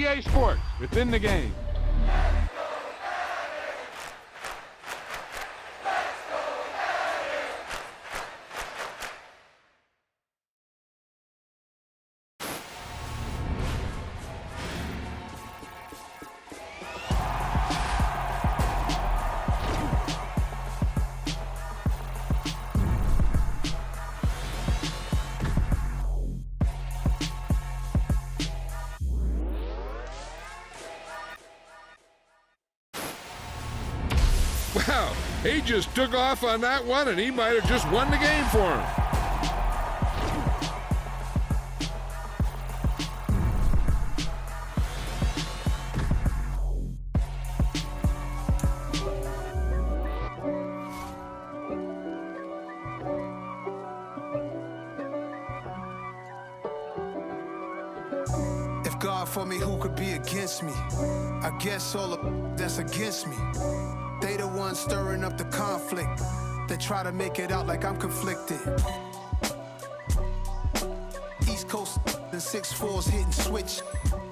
EA Sports, within the game. Wow, he just took off on that one, and he might have just won the game for him. If God for me, who could be against me? I guess all of that's against me. They the ones stirring up the conflict. They try to make it out like I'm conflicted. East Coast and 6'4's hitting switch.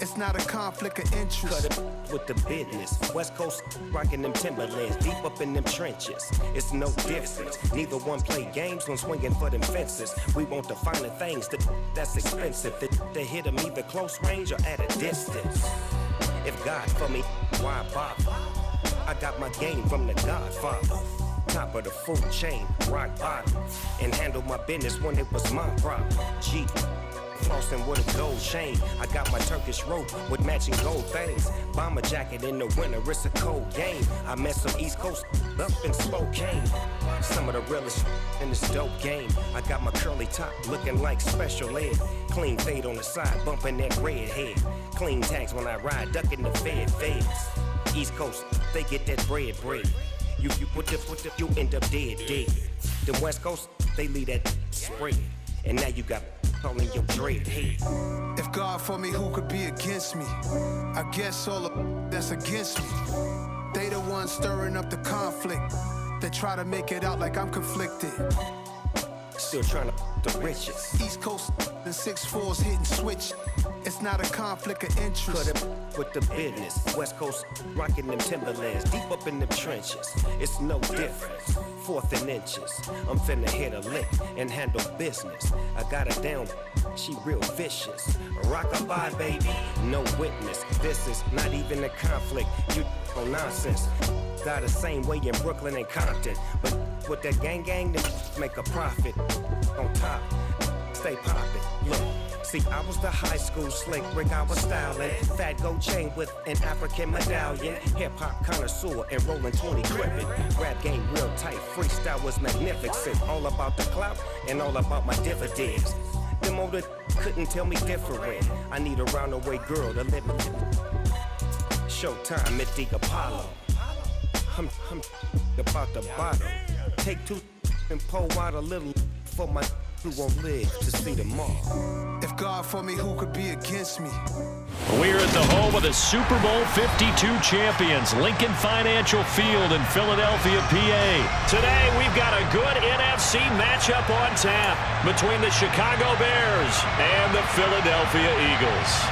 It's not a conflict of interest. Cut it with the business. West Coast rocking them Timberlands, deep up in them trenches. It's no difference. Neither one play games when swinging for them fences. We want the finer things that's expensive. They hit them either close range or at a distance. If God for me, why bother? I got my game from the Godfather. Top of the food chain, rock bottom. And handle my business when it was my problem. G, flossing with a gold chain. I got my Turkish rope with matching gold things. Bomber jacket in the winter, it's a cold game. I met some East Coast up in Spokane. Some of the realest in this dope game. I got my curly top looking like special ed. Clean fade on the side, bumping that red head. Clean tags when I ride, ducking the feds. East Coast, they get that bread. You put the, you end up dead. The West Coast, they leave that spread. And now you got calling your dread head. If God for me, who could be against me? I guess all of that's against me. They the ones stirring up the conflict. They try to make it out like I'm conflicted. Still trying to the riches. East Coast and 6'4's hitting switch. It's not a conflict of interest. Cut it with the business. West Coast rocking them Timberlands, deep up in them trenches. It's no difference. 4th and inches. I'm finna hit a lick and handle business. I got her down, she real vicious. Rock-a-bye, baby, no witness. This is not even a conflict. You on nonsense. Got the same way in Brooklyn and Compton, but with that gang, then make a profit. On top, stay poppin'. Look. See, I was the high school slick Rick, I was styling. Fat gold chain with an African medallion. Hip-hop connoisseur and rolling 20 gripping. Rap game real tight, freestyle was magnificent. All about the clout and all about my dividends. Them older couldn't tell me different. I need a roundaway girl to live with. Showtime at the Apollo. I'm about the bottom. Take 2 and pull out a little for my who won't live to see tomorrow. If God for me, who could be against me? We're at the home of the Super Bowl 52 champions, Lincoln Financial Field in Philadelphia, PA. Today, we've got a good NFC matchup on tap between the Chicago Bears and the Philadelphia Eagles.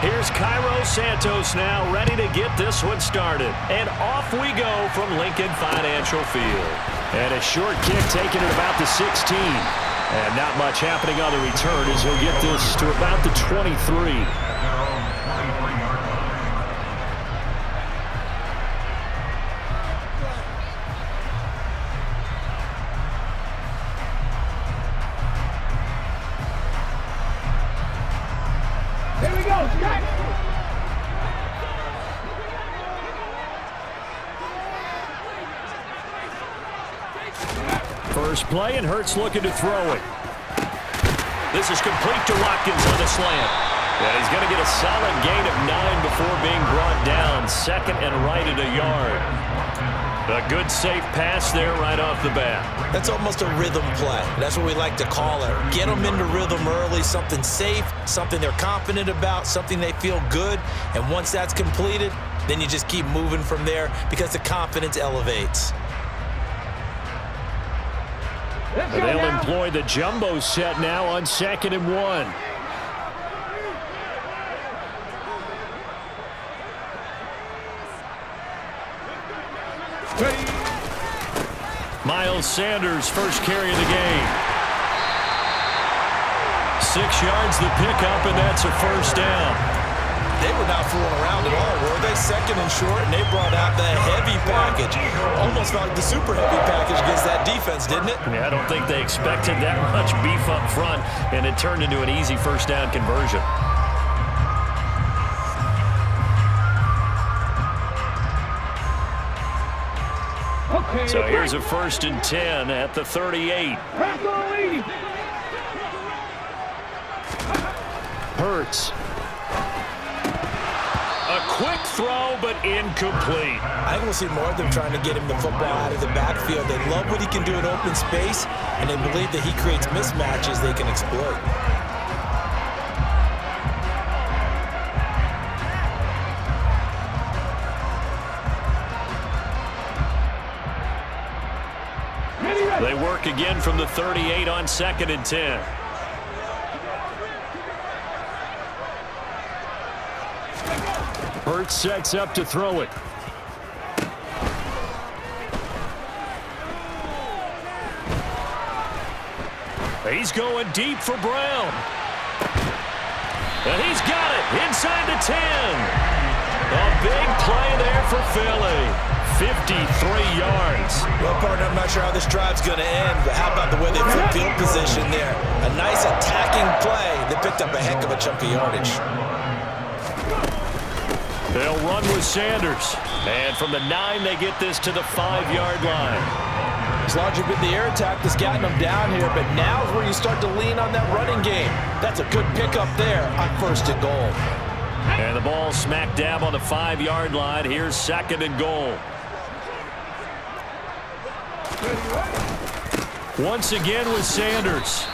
Here's Cairo Santos now ready to get this one started. And off we go from Lincoln Financial Field. And a short kick taken at about the 16. And not much happening on the return as he'll get this to about the 23. First play, and Hurts looking to throw it. This is complete to Watkins on the slant. And he's going to get a solid gain of 9 before being brought down. 2nd and right at a yard. A good safe pass there right off the bat. That's almost a rhythm play. That's what we like to call it. Get them into rhythm early, something safe, something they're confident about, something they feel good. And once that's completed, then you just keep moving from there because the confidence elevates. They'll employ the jumbo set now on 2nd and 1. Miles Sanders, first carry of the game. 6 yards the pickup, and that's a first down. They were not fooling around at all, were they? 2nd and short, and they brought out the heavy package. Almost felt like the super heavy package against that defense, didn't it? Yeah, I don't think they expected that much beef up front, and it turned into an easy first down conversion. So here's a 1st and 10 at the 38. Hurts. A quick throw, but incomplete. I think we'll see more of them trying to get him the football out of the backfield. They love what he can do in open space, and they believe that he creates mismatches they can exploit. They work again from the 38 on 2nd and 10. Hurts sets up to throw it. He's going deep for Brown. And he's got it inside the 10. A big play there for Philly. 53 yards. Well, partner, I'm not sure how this drive's going to end, but how about the way they flip field position there? A nice attacking play that picked up a heck of a chunk of yardage. They'll run with Sanders. And from the 9, they get this to the 5-yard line. It's largely been the air attack that's gotten them down here, but now is where you start to lean on that running game. That's a good pickup there on 1st and goal. And the ball smack dab on the 5-yard line. Here's 2nd and goal. Once again with Sanders.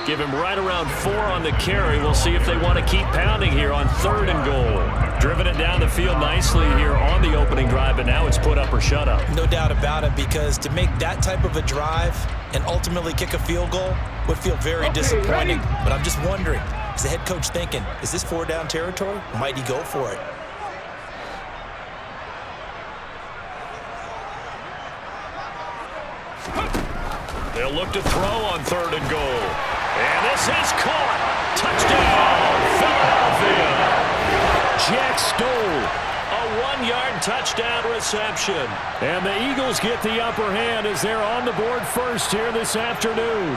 Give him right around 4 on the carry. We'll see if they want to keep pounding here on 3rd and goal. Driven it down the field nicely here on the opening drive, but now it's put up or shut up. No doubt about it, because to make that type of a drive and ultimately kick a field goal would feel very disappointing. But I'm just wondering, is the head coach thinking, is this 4-down territory? Might he go for it? They'll look to throw on 3rd and goal. And this is caught. Touchdown, Philadelphia. Jack Stoll, a 1-yard touchdown reception. And the Eagles get the upper hand as they're on the board first here this afternoon.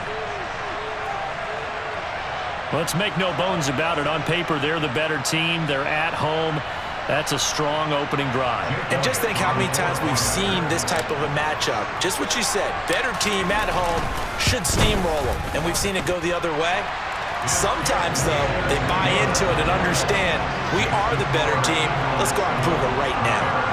Let's make no bones about it. On paper, they're the better team. They're at home. That's a strong opening drive. And just think how many times we've seen this type of a matchup. Just what you said, better team at home should steamroll them. And we've seen it go the other way. Sometimes, though, they buy into it and understand we are the better team. Let's go out and prove it right now.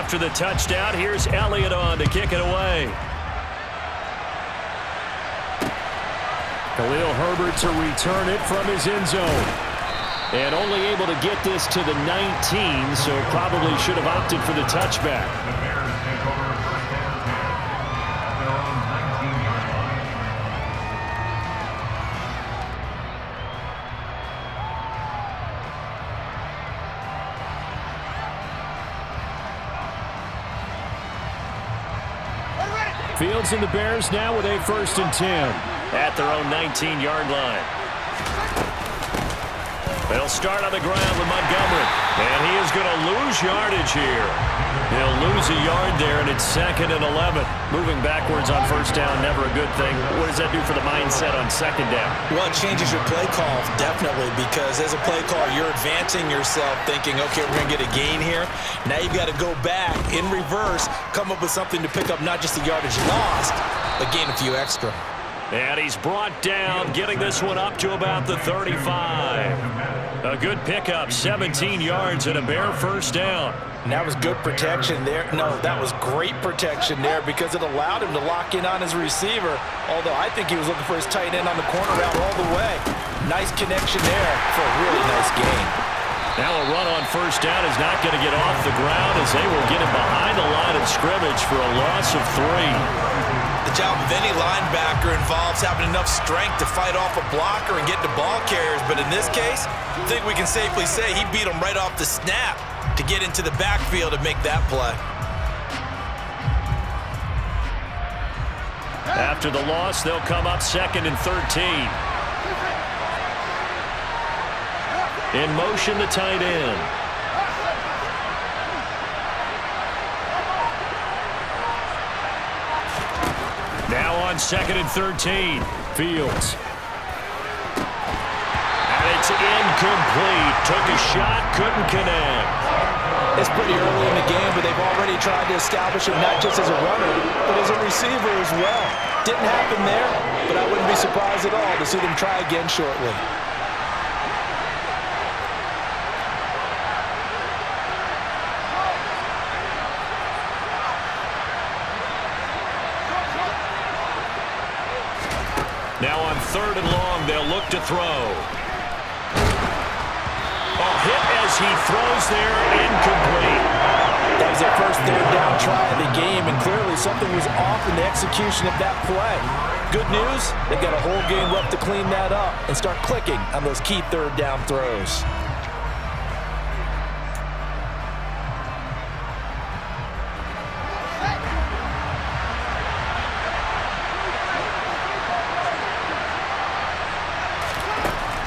After the touchdown, here's Elliott on to kick it away. Khalil Herbert to return it from his end zone. And only able to get this to the 19, so probably should have opted for the touchback. Fields and the Bears now with a 1st and 10 at their own 19-yard line. They'll start on the ground with Montgomery, and he is going to lose yardage here. He'll lose a yard there, and it's 2nd and 11. Moving backwards on first down, never a good thing. What does that do for the mindset on 2nd down? Well, it changes your play call, definitely, because as a play caller, you're advancing yourself thinking, okay, we're going to get a gain here. Now you've got to go back in reverse, come up with something to pick up not just the yardage lost, but gain a few extra. And he's brought down, getting this one up to about the 35. A good pickup, 17 yards and a bare first down. And that was good protection there. No, that was great protection there because it allowed him to lock in on his receiver, although I think he was looking for his tight end on the corner route all the way. Nice connection there for a really nice gain. Now a run on first down is not going to get off the ground as they will get him behind the line of scrimmage for a loss of 3. The job of any linebacker involves having enough strength to fight off a blocker and get to ball carriers, but in this case, I think we can safely say he beat him right off the snap to get into the backfield and make that play. After the loss, they'll come up 2nd and 13. In motion, the tight end. Now on 2nd and 13. Fields. And it's incomplete. Took a shot, couldn't connect. It's pretty early in the game, but they've already tried to establish him not just as a runner, but as a receiver as well. Didn't happen there, but I wouldn't be surprised at all to see them try again shortly. Now on 3rd and long, they'll look to throw. Hit as he throws there, incomplete. That was their first 3rd down try of the game, and clearly something was off in the execution of that play. Good news, they've got a whole game left to clean that up and start clicking on those key 3rd down throws.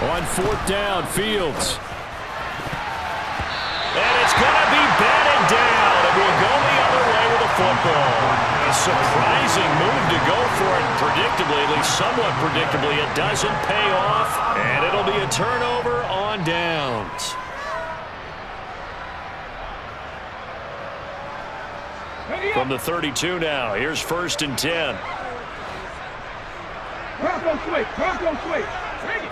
On 4th down, Fields. And it's going to be batted down. It will go the other way with the football. A surprising move to go for it predictably, at least somewhat predictably. It doesn't pay off, and it'll be a turnover on downs. From the 32 now, here's 1st and 10. Bronco switch. Bronco switch. Bring it.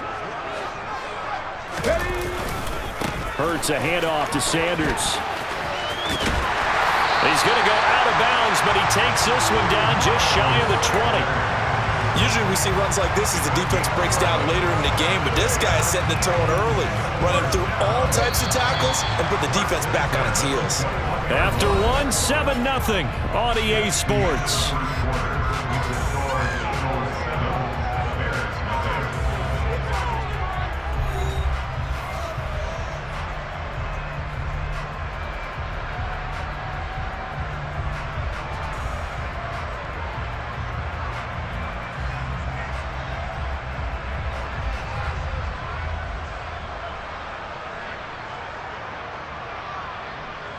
Hurts a handoff to Sanders. He's going to go out of bounds, but he takes this one down just shy of the 20. Usually we see runs like this as the defense breaks down later in the game, but this guy is setting the tone early, running through all types of tackles and put the defense back on its heels. After 7-0 on EA Sports.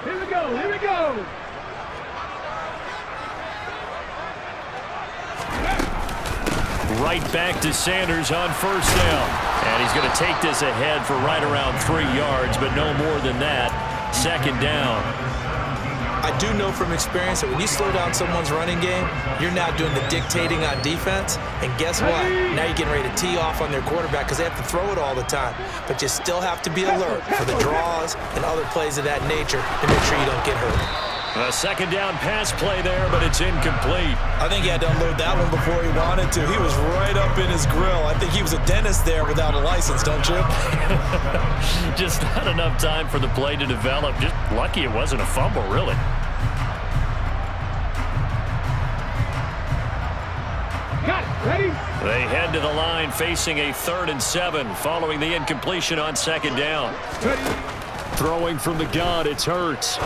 Here we go. Here we go. Right back to Sanders on 1st down. And he's going to take this ahead for right around 3 yards, but no more than that. 2nd down. I do know from experience that when you slow down someone's running game, you're now doing the dictating on defense. And guess what? Now you're getting ready to tee off on their quarterback because they have to throw it all the time. But you still have to be alert for the draws and other plays of that nature to make sure you don't get hurt. A 2nd down pass play there, but it's incomplete. I think he had to unload that one before he wanted to. He was right up in his grill. I think he was a dentist there without a license, don't you? Just not enough time for the play to develop. Just lucky it wasn't a fumble, really. Got it. Ready? They head to the line facing a 3rd and 7 following the incompletion on 2nd down. Ready? Throwing from the gun, it's Hurts.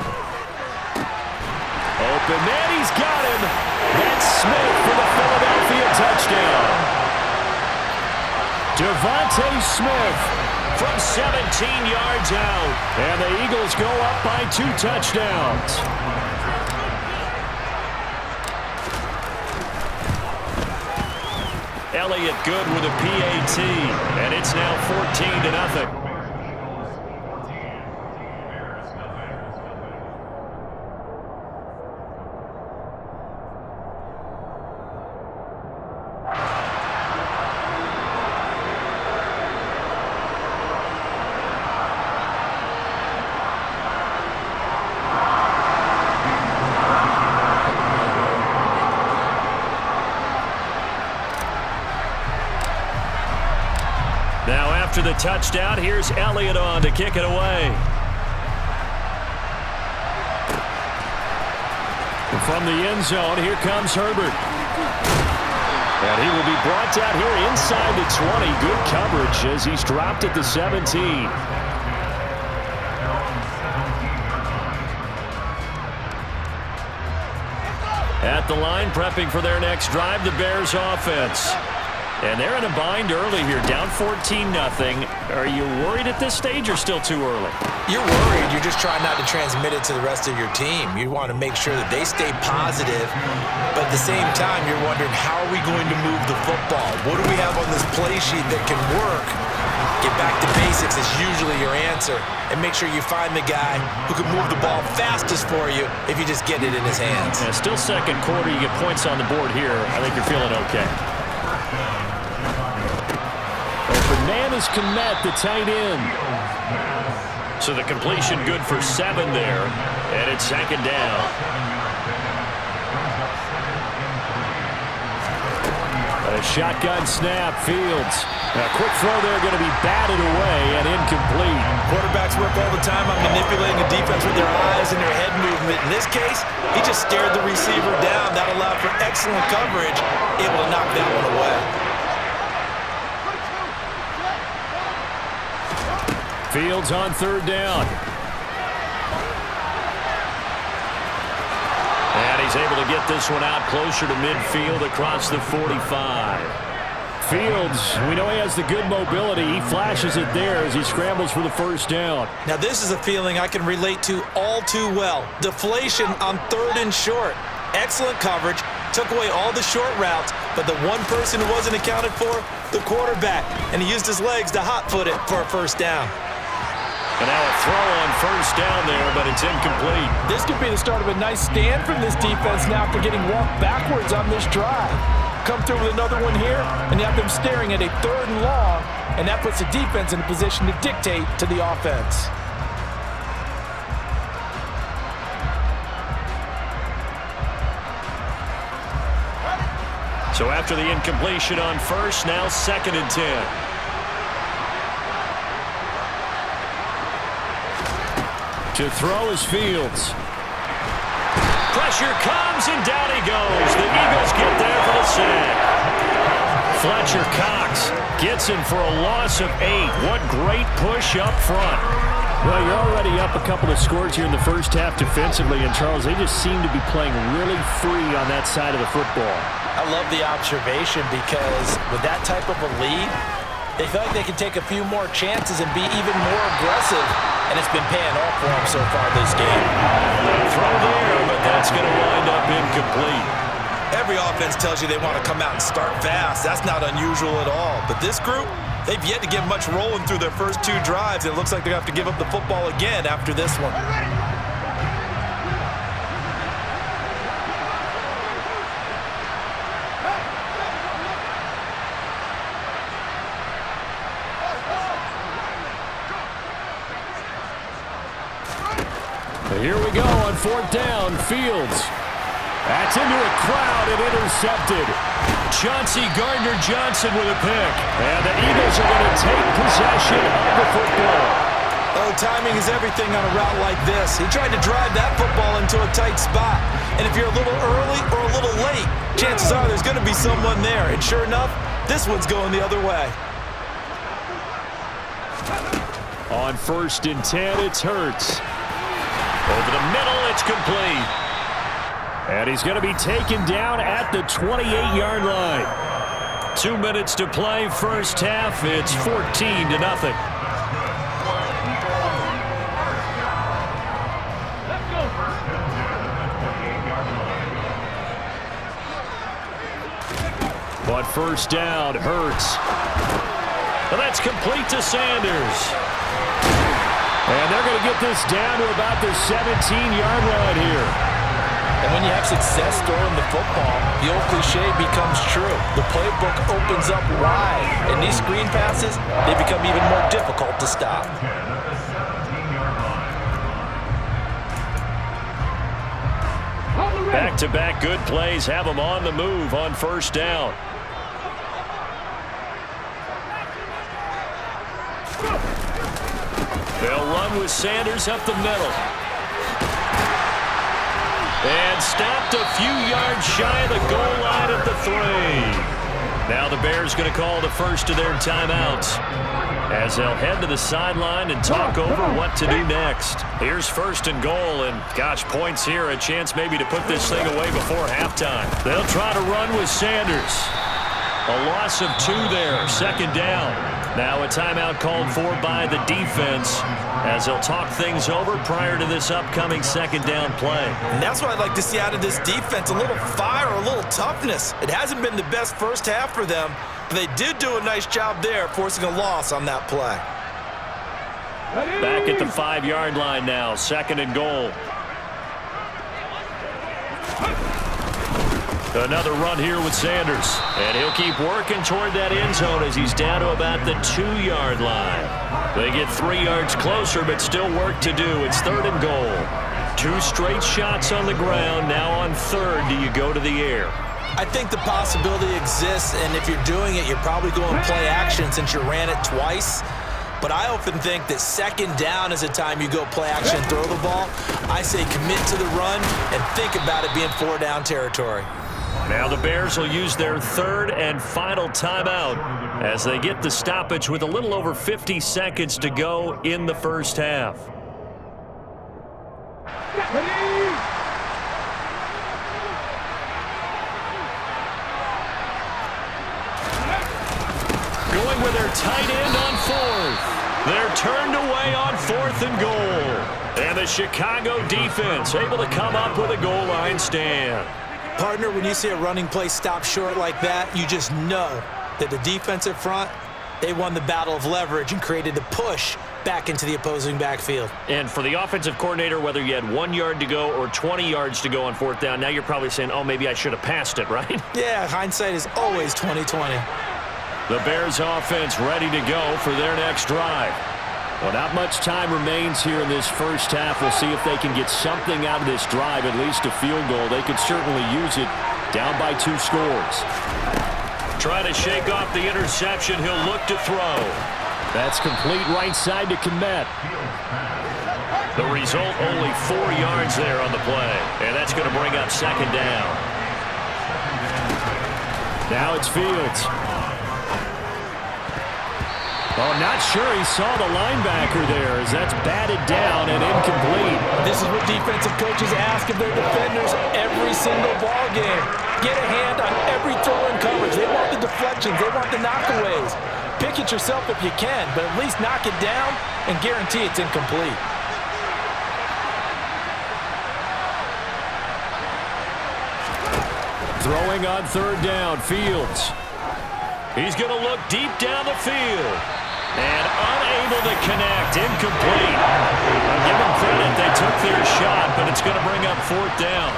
Open man, he's got him. That's Smith for the Philadelphia touchdown. Devontae Smith from 17 yards out. And the Eagles go up by 2 touchdowns. Elliott good with a PAT, and it's now 14-0. Now after the touchdown, here's Elliott on to kick it away. From the end zone, here comes Herbert. And he will be brought down here inside the 20. Good coverage as he's dropped at the 17. At the line, prepping for their next drive, the Bears offense. And they're in a bind early here, down 14-0. Are you worried at this stage or still too early? You're worried. You're just trying not to transmit it to the rest of your team. You want to make sure that they stay positive, but at the same time, you're wondering, how are we going to move the football? What do we have on this play sheet that can work? Get back to basics is usually your answer, and make sure you find the guy who can move the ball fastest for you if you just get it in his hands. Yeah, still second quarter. You get points on the board here. I think you're feeling okay. Bananas Kmet, the tight end. So the completion good for 7 there, and it's second down. A shotgun snap, Fields. A quick throw there, going to be batted away and incomplete. Quarterbacks work all the time on manipulating a defense with their eyes and their head movement. In this case, he just stared the receiver down. That allowed for excellent coverage, able to knock that one away. Fields on third down. And he's able to get this one out closer to midfield across the 45. Fields, we know he has the good mobility. He flashes it there as he scrambles for the first down. Now this is a feeling I can relate to all too well. Deflation on third and short. Excellent coverage. Took away all the short routes, but the one person who wasn't accounted for, the quarterback. And he used his legs to hot-foot it for a first down. And now a throw on first down there, but it's incomplete. This could be the start of a nice stand from this defense now after getting walked backwards on this drive. Come through with another one here, and you have them staring at a third and long, and that puts the defense in a position to dictate to the offense. So after the incompletion on first, now 2nd and 10. To throw is Fields. Pressure comes, and down he goes. The Eagles get there for the sack. Fletcher Cox gets him for a loss of 8. What great push up front. Well, you're already up a couple of scores here in the first half defensively, and Charles, they just seem to be playing really free on that side of the football. I love the observation because with that type of a lead, they feel like they can take a few more chances and be even more aggressive, and it's been paying off for them so far this game. Throw there, but that's going to wind up incomplete. Every offense tells you they want to come out and start fast. That's not unusual at all. But this group, they've yet to get much rolling through their first 2 drives. It looks like they're going to have to give up the football again after this one. Here we go on 4th down. Fields. That's into a crowd and intercepted. Chauncey Gardner-Johnson with a pick. And the Eagles are going to take possession of the football. Oh, timing is everything on a route like this. He tried to drive that football into a tight spot. And if you're a little early or a little late, chances are there's going to be someone there. And sure enough, this one's going the other way. On 1st and 10, it's Hurts. Over the middle, it's complete. And he's going to be taken down at the 28-yard line. 2 minutes to play, first half. It's 14-0. On on first down, Hurts. And that's complete to Sanders. And they're going to get this down to about the 17-yard line here. And when you have success throwing the football, the old cliche becomes true. The playbook opens up wide, and these screen passes, they become even more difficult to stop. Back-to-back good plays have them on the move on first down. They'll run with Sanders up the middle. And stopped a few yards shy of the goal line at the 3. Now the Bears going to call the first of their timeouts as they'll head to the sideline and talk over what to do next. Here's first and goal, and gosh, points here, a chance maybe to put this thing away before halftime. They'll try to run with Sanders. A loss of 2 there, second down. Now a timeout called for by the defense as they'll talk things over prior to this upcoming second down play. And that's what I'd like to see out of this defense, a little fire, a little toughness. It hasn't been the best first half for them, but they did do a nice job there forcing a loss on that play. Back at the 5-yard line now, second and goal. Another run here with Sanders. And he'll keep working toward that end zone as he's down to about the 2-yard line. They get 3 yards closer, but still work to do. It's third and goal. 2 straight shots on the ground. Now on third, do you go to the air? I think the possibility exists, and if you're doing it, you're probably going play action since you ran it twice. But I often think that second down is a time you go play action and throw the ball. I say commit to the run and think about it being 4-down territory. Now the Bears will use their third and final timeout as they get the stoppage with a little over 50 seconds to go in the first half. Going with their tight end on fourth. They're turned away on fourth and goal. And the Chicago defense able to come up with a goal line stand. Partner, when you see a running play stop short like that, you just know that the defensive front, they won the battle of leverage and created the push back into the opposing backfield. And for the offensive coordinator, whether you had 1 yard to go or 20 yards to go on fourth down, now you're probably saying, oh, maybe I should have passed it, right? Yeah, hindsight is always 20/20. The Bears offense ready to go for their next drive. Well, not much time remains here in this first half. We'll see if they can get something out of this drive, at least a field goal. They could certainly use it, down by 2 scores. Trying to shake off the interception. He'll look to throw. That's complete right side to Kmet. The result, only 4 yards there on the play. And that's going to bring up second down. Now it's Fields. Oh, not sure he saw the linebacker there as that's batted down and incomplete. This is what defensive coaches ask of their defenders every single ball game. Get a hand on every throw in coverage. They want the deflections. They want the knockaways. Pick it yourself if you can, but at least knock it down and guarantee it's incomplete. Throwing on third down, Fields. He's going to look deep down the field. And unable to connect, incomplete. I'll give them credit, they took their shot, but it's going to bring up fourth down.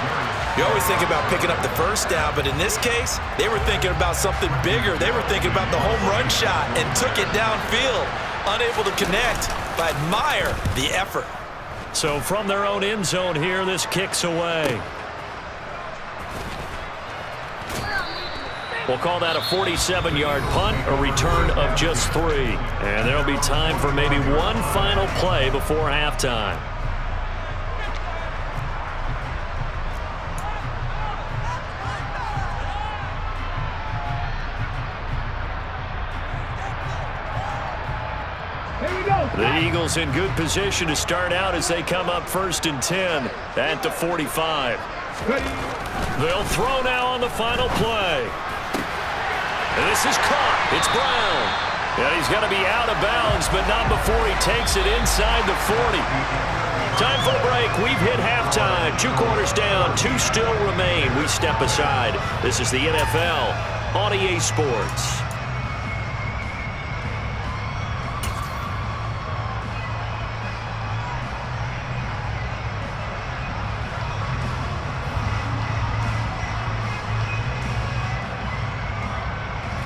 You always think about picking up the first down, but in this case, they were thinking about something bigger. They were thinking about the home run shot and took it downfield. Unable to connect, but admire the effort. So from their own end zone here, this kicks away. We'll call that a 47-yard punt, a return of just 3. And there'll be time for maybe one final play before halftime. Here we go. The Eagles in good position to start out as they come up first and 10 at the 45. They'll throw now on the final play. And this is caught. It's Brown. And he's going to be out of bounds, but not before he takes it inside the 40. Time for a break. We've hit halftime. 2 quarters down. 2 still remain. We step aside. This is the NFL on EA Sports.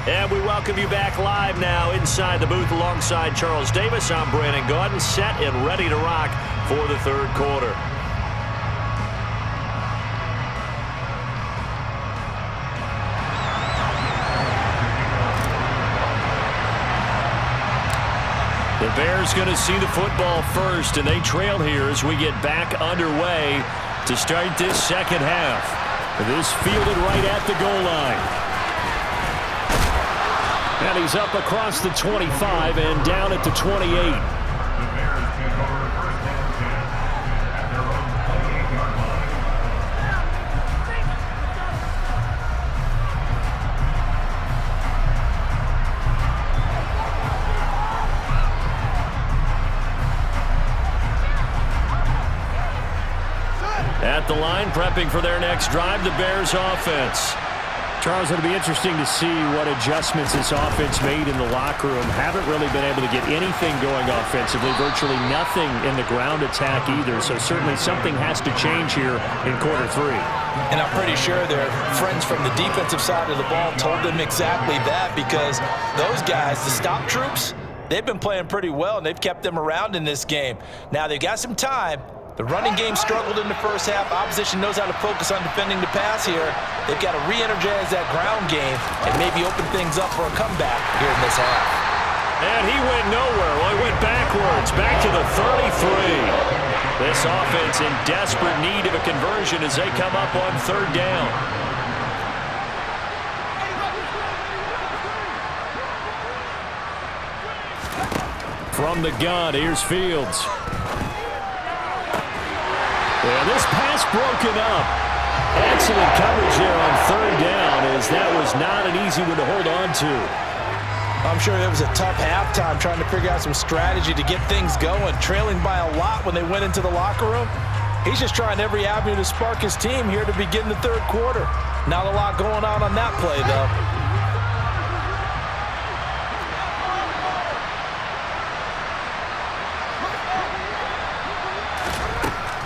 And we welcome you back live now inside the booth alongside Charles Davis. I'm Brandon Gaudin, set and ready to rock for the third quarter. The Bears going to see the football first, and they trail here as we get back underway to start this second half. This fielded right at the goal line. And he's up across the 25 and down at the 28. At the line, prepping for their next drive, the Bears offense. Charles, it'll be interesting to see what adjustments this offense made in the locker room. Haven't really been able to get anything going offensively, virtually nothing in the ground attack either. So certainly something has to change here in quarter three. And I'm pretty sure their friends from the defensive side of the ball told them exactly that, because those guys, the stop troops, they've been playing pretty well, and they've kept them around in this game. Now they've got some time. The running game struggled in the first half. Opposition knows how to focus on defending the pass here. They've got to re-energize that ground game and maybe open things up for a comeback here in this half. And he went nowhere. Well, he went backwards, back to the 33. This offense in desperate need of a conversion as they come up on third down. From the gun, here's Fields. And this pass broken up. Excellent coverage there on third down, as that was not an easy one to hold on to. I'm sure it was a tough halftime trying to figure out some strategy to get things going. Trailing by a lot when they went into the locker room. He's just trying every avenue to spark his team here to begin the third quarter. Not a lot going on that play, though.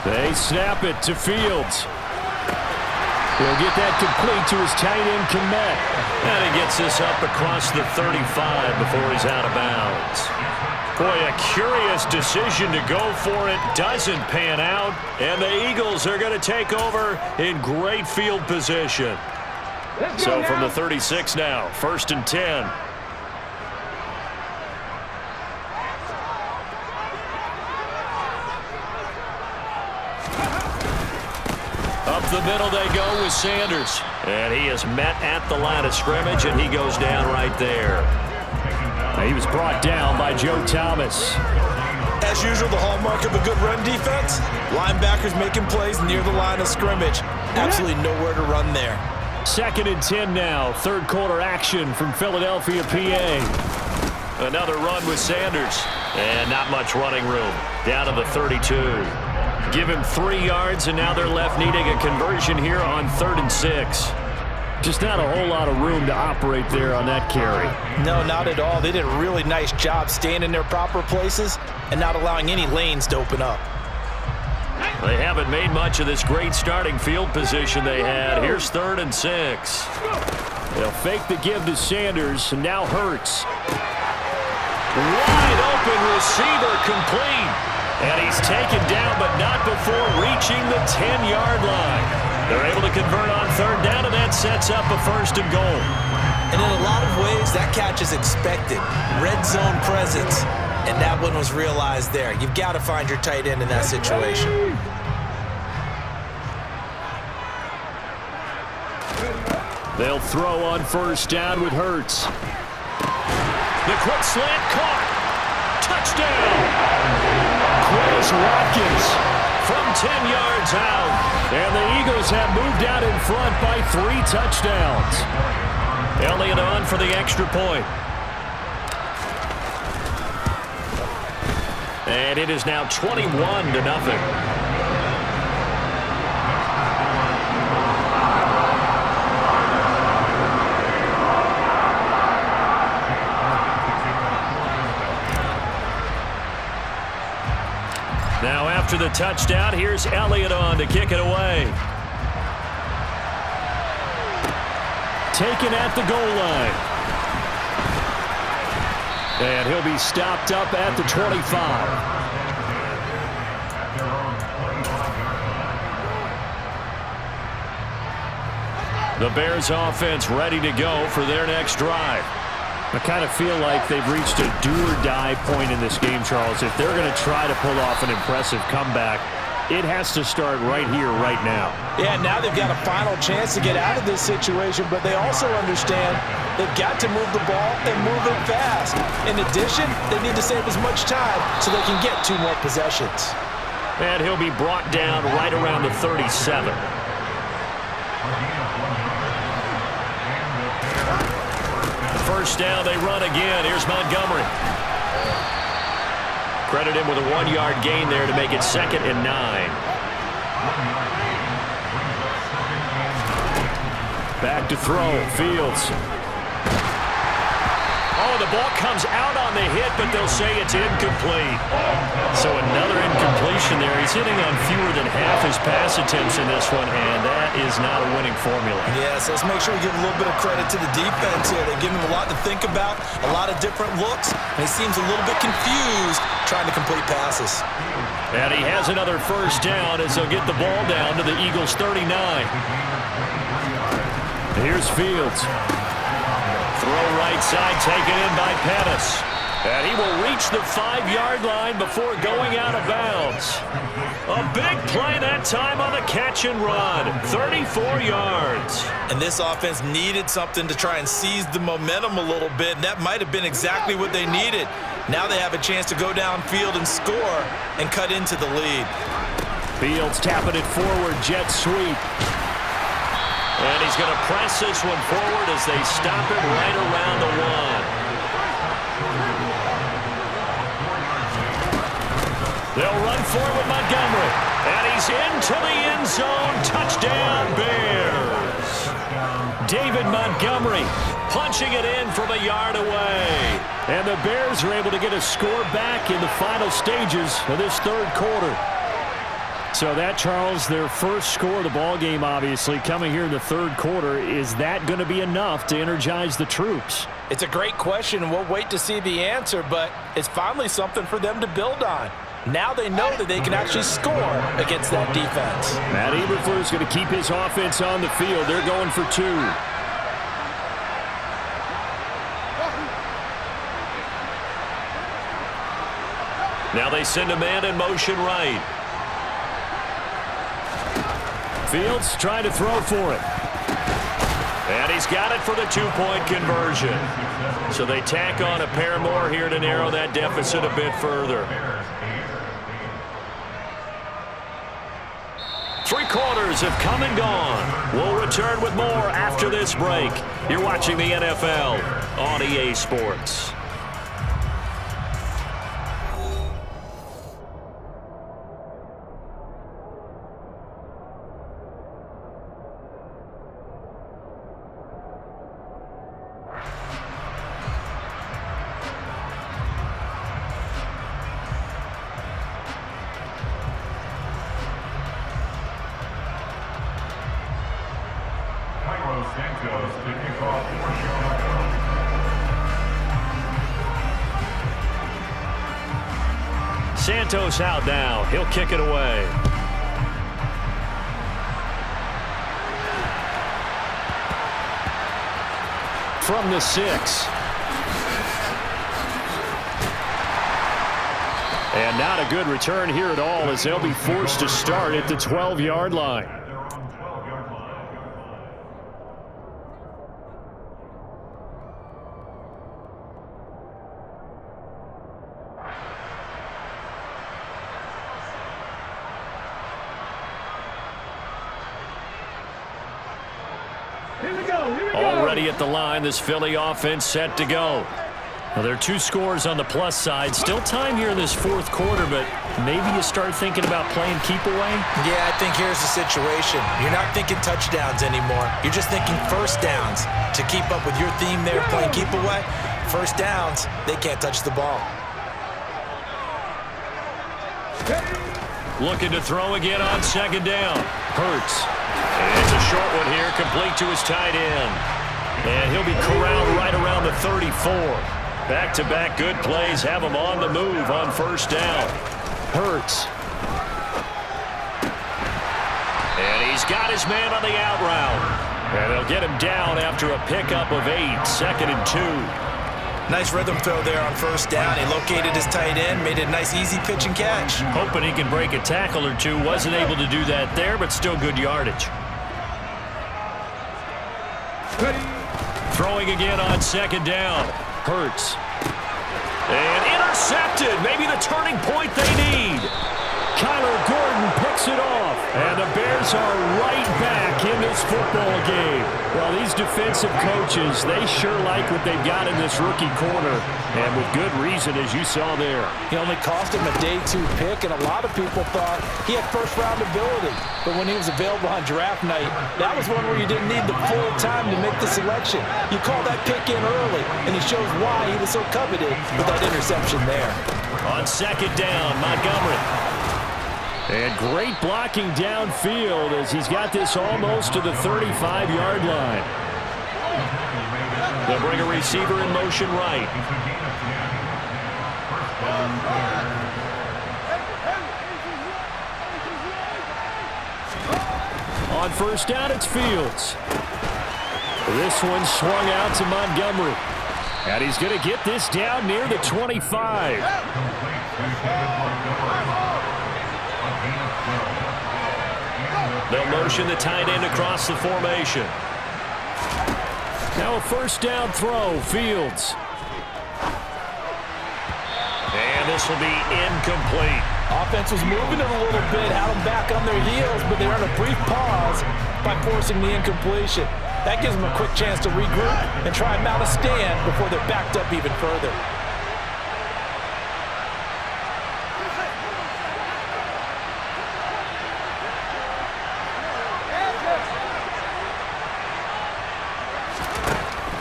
They snap it to Fields. He'll get that complete to his tight end, Kmet. And he gets this up across the 35 before he's out of bounds. Boy, a curious decision to go for it. Doesn't pan out. And the Eagles are going to take over in great field position. So from the 36 now, 1st and 10. Up the middle they go with Sanders. And he is met at the line of scrimmage, and he goes down right there. He was brought down by Joe Thomas. As usual, the hallmark of a good run defense, linebackers making plays near the line of scrimmage. Absolutely nowhere to run there. 2nd and 10 now. Third quarter action from Philadelphia, PA. Another run with Sanders. And not much running room. Down to the 32. Give him 3 yards, and now they're left needing a conversion here on 3rd and 6. Just not a whole lot of room to operate there on that carry. No, not at all. They did a really nice job staying in their proper places and not allowing any lanes to open up. They haven't made much of this great starting field position they had. Here's 3rd and 6. They'll fake the give to Sanders, and now Hurts. Wide open receiver complete. And he's taken down, but not before reaching the 10-yard line. They're able to convert on 3rd down, and that sets up a 1st and goal. And in a lot of ways, that catch is expected. Red zone presence. And that one was realized there. You've got to find your tight end in that situation. They'll throw on 1st down with Hurts. The quick slant caught. Touchdown. Chris Watkins from 10 yards out. And the Eagles have moved out in front by 3 touchdowns. Elliott on for the extra point. And it is now 21-0. After the touchdown, here's Elliott on to kick it away. Taken at the goal line. And he'll be stopped up at the 25. The Bears offense ready to go for their next drive. I kind of feel like they've reached a do-or-die point in this game, Charles. If they're going to try to pull off an impressive comeback, it has to start right here, right now. Yeah, now they've got a final chance to get out of this situation, but they also understand they've got to move the ball and move it fast. In addition, they need to save as much time so they can get 2 more possessions. And he'll be brought down right around the 37. First down, they run again. Here's Montgomery. Credit him with a 1-yard gain there to make it 2nd and 9. Back to throw. Fields. Oh, the ball comes out on the hit, but they'll say it's incomplete. So another incompletion there. He's hitting on fewer than half his pass attempts in this one, and that is not a winning formula. Yes, let's make sure we give a little bit of credit to the defense here. They give him a lot to think about, a lot of different looks, and he seems a little bit confused trying to complete passes. And he has another first down as they'll get the ball down to the Eagles' 39. Here's Fields. Throw right side, taken in by Pettis. And he will reach the 5-yard line before going out of bounds. A big play that time on the catch and run. 34 yards. And this offense needed something to try and seize the momentum a little bit. And that might have been exactly what they needed. Now they have a chance to go downfield and score and cut into the lead. Fields tapping it forward, jet sweep. And he's going to press this one forward as they stop it right around the 1. They'll run forward with Montgomery. And he's into the end zone. Touchdown, Bears. David Montgomery punching it in from a yard away. And the Bears are able to get a score back in the final stages of this 3rd quarter. So that, Charles, their first score of the ball game, obviously, coming here in the 3rd quarter. Is that going to be enough to energize the troops? It's a great question, and we'll wait to see the answer, but it's finally something for them to build on. Now they know that they can actually score against that defense. Matt Eberflus is going to keep his offense on the field. They're going for 2. Now they send a man in motion right. Fields trying to throw for it. And he's got it for the 2-point conversion. So they tack on a pair more here to narrow that deficit a bit further. 3 quarters have come and gone. We'll return with more after this break. You're watching the NFL on EA Sports. Santos out now. He'll kick it away. From the 6. And not a good return here at all as they'll be forced to start at the 12-yard line. Already at the line, this Philly offense set to go. Well, there are 2 scores on the plus side. Still time here in this 4th quarter, but maybe you start thinking about playing keep away? Yeah, I think here's the situation. You're not thinking touchdowns anymore. You're just thinking first downs. To keep up with your theme there, playing keep away, first downs, they can't touch the ball. Looking to throw again on second down. Hurts. And it's a short one here, complete to his tight end. And he'll be corralled right around the 34. Back-to-back good plays have him on the move on first down. Hurts. And he's got his man on the out route. And they'll get him down after a pickup of 8, 2nd and 2. Nice rhythm throw there on first down. He located his tight end, made it a nice easy pitch and catch. Hoping he can break a tackle or two. Wasn't able to do that there, but still good yardage. Ready. Throwing again on second down. Hurts. And intercepted. Maybe the turning point they need. Kyler Gordon picks it off. And the Bears are right back in this football game. Well, these defensive coaches, they sure like what they've got in this rookie corner. And with good reason, as you saw there. He only cost him a day 2 pick, and a lot of people thought he had first-round ability. But when he was available on draft night, that was one where you didn't need the full time to make the selection. You call that pick in early, and he shows why he was so coveted with that interception there. On second down, Montgomery. And great blocking downfield as he's got this almost to the 35-yard line. They'll bring a receiver in motion right. On first down, it's Fields. This one swung out to Montgomery. And he's going to get this down near the 25. They'll motion the tight end across the formation. Now a first down throw, Fields. And this will be incomplete. Offense was moving them a little bit, had them back on their heels, but they earned a brief pause by forcing the incompletion. That gives them a quick chance to regroup and try and mount a stand before they're backed up even further.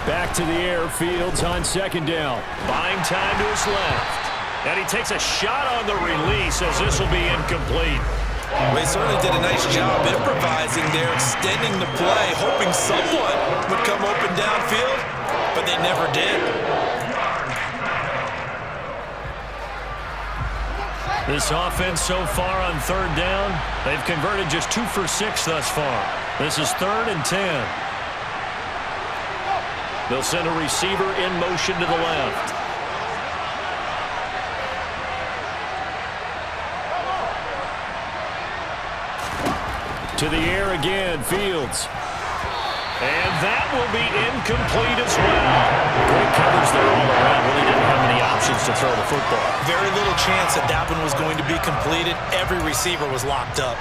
Back to the air, Fields on second down. Buying time to his left. And he takes a shot on the release as this will be incomplete. Well, he certainly did a nice job improvising there, extending the play, hoping someone would come open downfield, but they never did. This offense so far on third down, they've converted just 2 for 6 thus far. This is 3rd and 10. They'll send a receiver in motion to the left. To the air again, Fields. And that will be incomplete as well. Great coverage there all around. Really didn't have many options to throw the football. Very little chance that that one was going to be completed. Every receiver was locked up.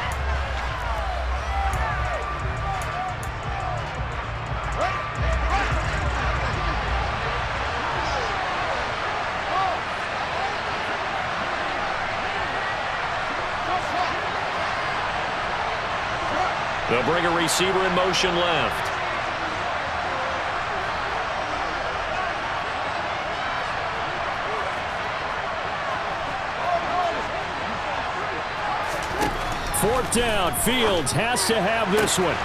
They'll bring a receiver in motion left. Fourth down, Fields has to have this one.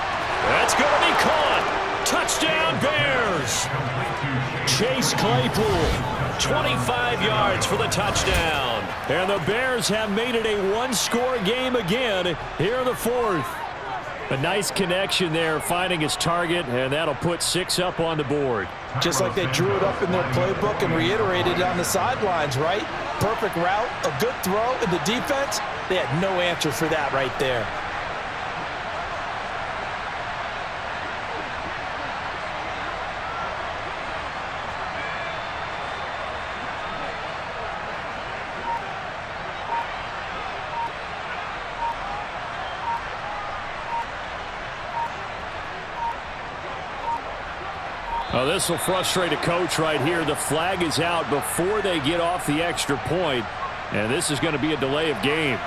That's going to be caught. Touchdown, Bears. Chase Claypool, 25 yards for the touchdown. And the Bears have made it a one-score game again here in the fourth. A nice connection there, finding his target, and that'll put 6 up on the board. Just like they drew it up in their playbook and reiterated it on the sidelines, right? Perfect route, a good throw, and the defense, they had no answer for that right there. Oh, this will frustrate a coach right here. The flag is out before they get off the extra point, and this is going to be a delay of game.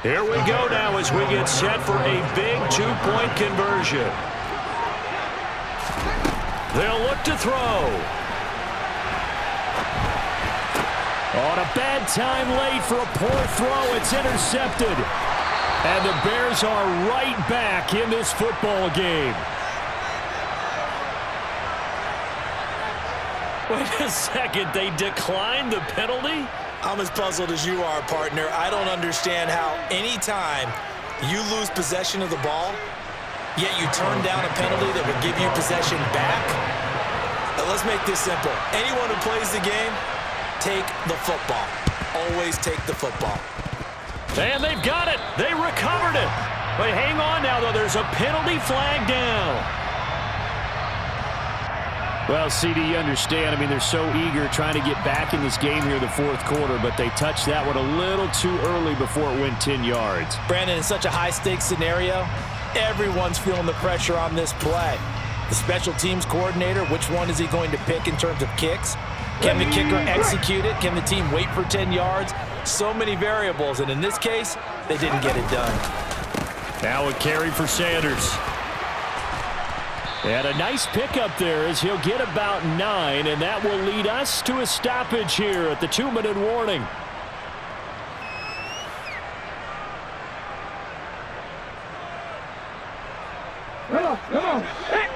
Here we go now as we get set for a big two-point conversion. They'll look to throw. On a bad time late for a poor throw. It's intercepted. And the Bears are right back in this football game. Wait a second. They declined the penalty? I'm as puzzled as you are, partner. I don't understand how anytime you lose possession of the ball, yet you turn down a penalty that would give you possession back. Now, let's make this simple. Anyone who plays the game, take the football. Always take the football. And they've got it. They recovered it. But hang on now, though. There's a penalty flag down. Well, CD, you understand. I mean, they're so eager trying to get back in this game here in the fourth quarter, but they touched that one a little too early before it went 10 yards. Brandon, in such a high-stakes scenario, everyone's feeling the pressure on this play. The special teams coordinator, which one is he going to pick in terms of kicks? Can the kicker execute it? Can the team wait for 10 yards? So many variables, and in this case, they didn't get it done. Now a carry for Sanders. And a nice pickup there as he'll get about 9, and that will lead us to a stoppage here at the 2-minute warning. Come on. Hey.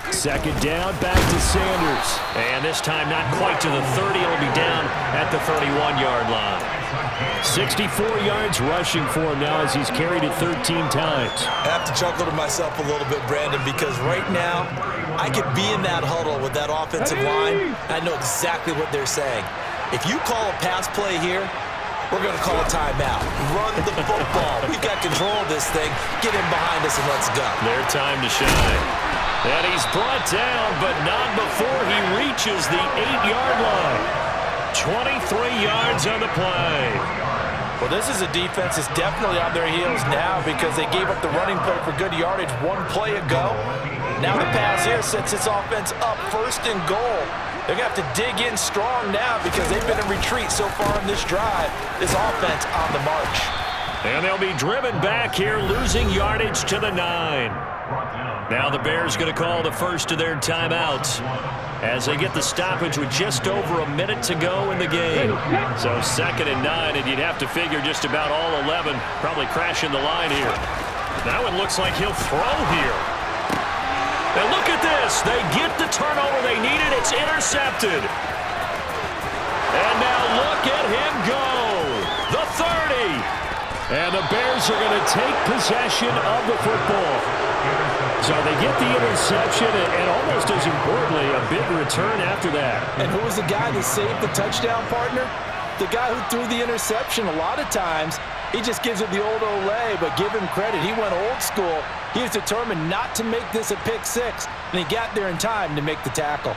Second down, back to Sanders. And this time not quite to the 30. It'll be down at the 31-yard line. 64 yards rushing for him now as he's carried it 13 times. I have to chuckle to myself a little bit, Brandon, because right now I could be in that huddle with that offensive line. I know exactly what they're saying. If you call a pass play here, we're going to call a timeout. Run the football. We've got control of this thing. Get in behind us and let's go. Their time to shine. And he's brought down, but not before he reaches the 8-yard line. 23 yards on the play. Well, this is a defense that's definitely on their heels now because they gave up the running play for good yardage one play ago. Now the pass here sets this offense up first and goal. They're going to have to dig in strong now because they've been in retreat so far in this drive. This offense on the march. And they'll be driven back here, losing yardage to the 9. Now the Bears going to call the first of their timeouts as they get the stoppage with just over a minute to go in the game. So 2nd and 9, and you'd have to figure just about all 11 probably crashing the line here. Now it looks like he'll throw here. And look at this. They get the turnover they needed. It's intercepted. And now look at him go. The 30. And the Bears are going to take possession of the football. So they get the interception, and almost as importantly, a big return after that. And who was the guy that saved the touchdown, partner? The guy who threw the interception. A lot of times, he just gives it the old Olay, but give him credit. He went old school. He was determined not to make this a pick six, and he got there in time to make the tackle.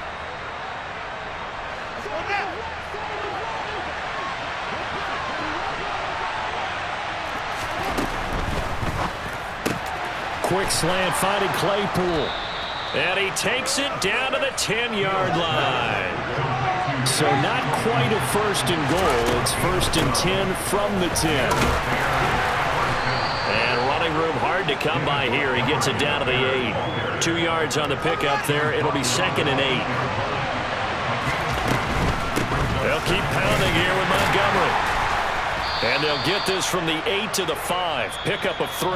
Quick slant finding Claypool. And he takes it down to the 10-yard line. So not quite a first and goal. It's 1st and 10 from the 10. And running room hard to come by here. He gets it down to the 8. 2 yards on the pickup there. It'll be 2nd and 8. They'll keep pounding here with Montgomery. And they'll get this from the 8 to the 5. Pickup of 3.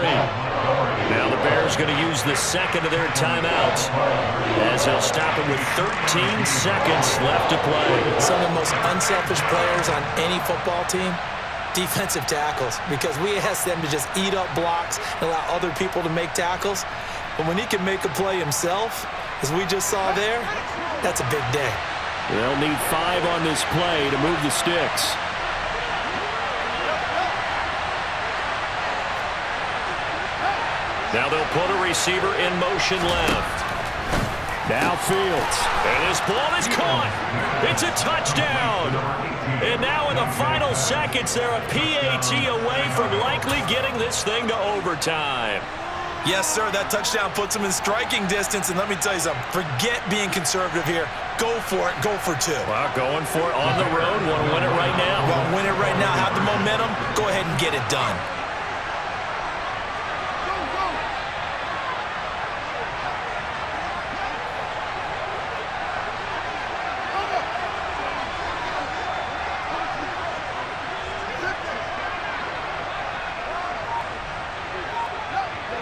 Now the Bears going to use the 2nd of their timeouts as they'll stop it with 13 seconds left to play. Some of the most unselfish players on any football team, defensive tackles, because we ask them to just eat up blocks and allow other people to make tackles. But when he can make a play himself, as we just saw there, that's a big day. They'll need 5 on this play to move the sticks. Now they'll put a receiver in motion left. Now Fields. And his ball is caught. It's a touchdown. And now in the final seconds, they're a PAT away from likely getting this thing to overtime. Yes, sir. That touchdown puts them in striking distance. And let me tell you something. Forget being conservative here. Go for it. Go for two. Well, going for it on the road. Want to win it right now? Well, win it right now. Have the momentum. Go ahead and get it done.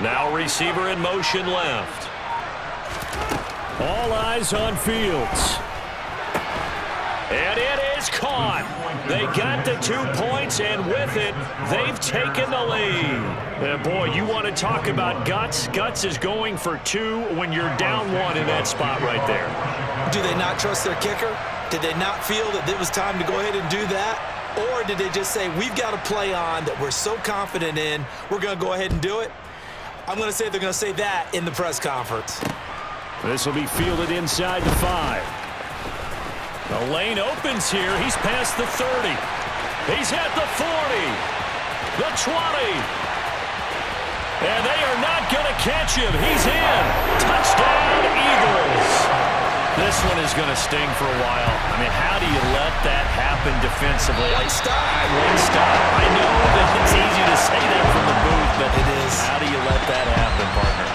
Now receiver in motion left. All eyes on Fields. And it is caught. They got the 2 points, and with it, they've taken the lead. And boy, you want to talk about guts. Guts is going for 2 when you're down 1 in that spot right there. Do they not trust their kicker? Did they not feel that it was time to go ahead and do that? Or did they just say, we've got a play on that we're so confident in, we're going to go ahead and do it? I'm going to say they're going to say that in the press conference. This will be fielded inside the 5. The lane opens here. He's past the 30. He's at the 40. The 20. And they are not going to catch him. He's in. Touchdown, Eagles. This one is going to sting for a while. I mean, how do you let that happen defensively? One stop. One stop. I know that it's easy to say that from the booth, but it is. How do you let that happen, partner?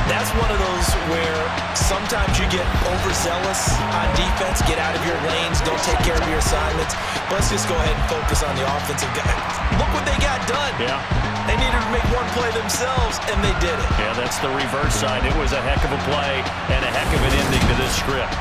That's one of those where sometimes you get overzealous on defense, get out of your lanes, don't take care of your assignments. But let's just go ahead and focus on the offensive guy. Look what they got done. Yeah. They needed to make one play themselves, and they did it. Yeah, that's the reverse side. It was a heck of a play and a heck of an ending to this script.